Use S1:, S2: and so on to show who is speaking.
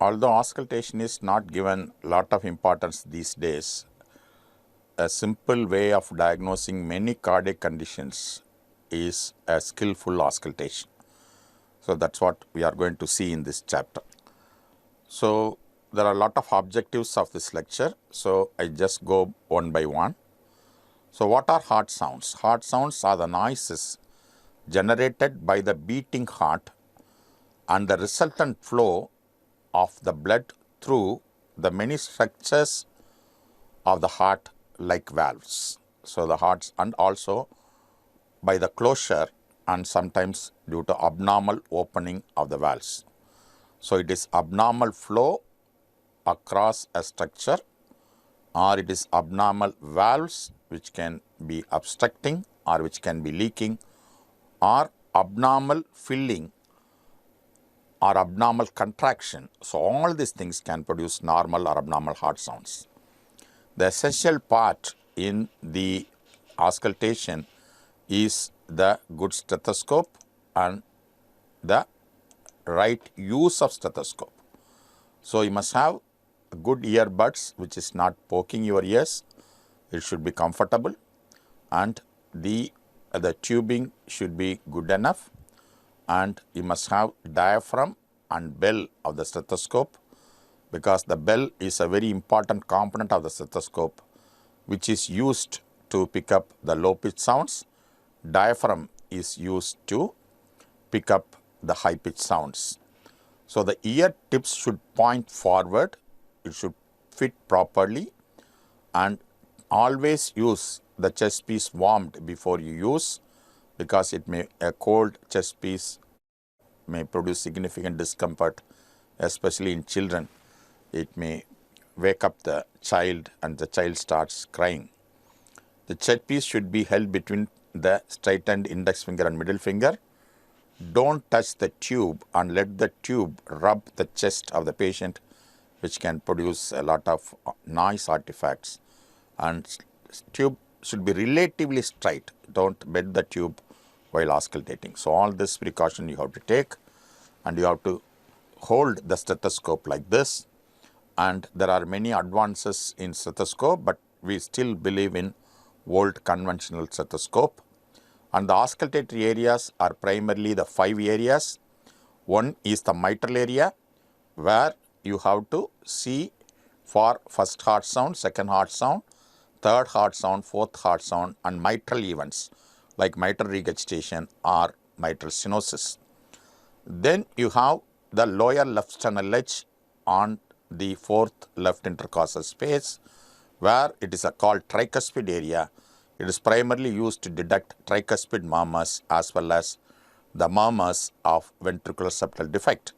S1: Although auscultation is not given a lot of importance these days, a simple way of diagnosing many cardiac conditions is a skillful auscultation. So that's what we are going to see in this chapter. So there are a lot of objectives of this lecture. So I just go one by one. So what are heart sounds? Heart sounds are the noises generated by the beating heart and the resultant flow of the blood through the many structures of the heart like valves. So the hearts, and also by the closure and sometimes due to abnormal opening of the valves. So it is abnormal flow across a structure, or it is abnormal valves which can be obstructing or which can be leaking, or abnormal filling or abnormal contraction. So all these things can produce normal or abnormal heart sounds. The essential part in the auscultation is the good stethoscope and the right use of stethoscope. So you must have good earbuds which is not poking your ears. It should be comfortable, and the tubing should be good enough, and you must have diaphragm and bell of the stethoscope, because the bell is a very important component of the stethoscope which is used to pick up the low pitch sounds. Diaphragm is used to pick up the high pitch sounds. So the ear tips should point forward, it should fit properly, and always use the chest piece warmed before you use, because a cold chest piece may produce significant discomfort, especially in children. It may wake up the child and the child starts crying. The chest piece should be held between the straightened index finger and middle finger. Don't touch the tube and let the tube rub the chest of the patient, which can produce a lot of noise artifacts. And tube should be relatively straight. Don't bend the tube while auscultating. So all this precaution you have to take, and you have to hold the stethoscope like this. And there are many advances in stethoscope, but we still believe in old conventional stethoscope. And the auscultatory areas are primarily the 5 areas. One is the mitral area, where you have to see for first heart sound, second heart sound, third heart sound, fourth heart sound, and mitral events like mitral regurgitation or mitral stenosis. Then you have the lower left sternal edge on the fourth left intercostal space, where it is called tricuspid area. It is primarily used to detect tricuspid murmurs as well as the murmurs of ventricular septal defect.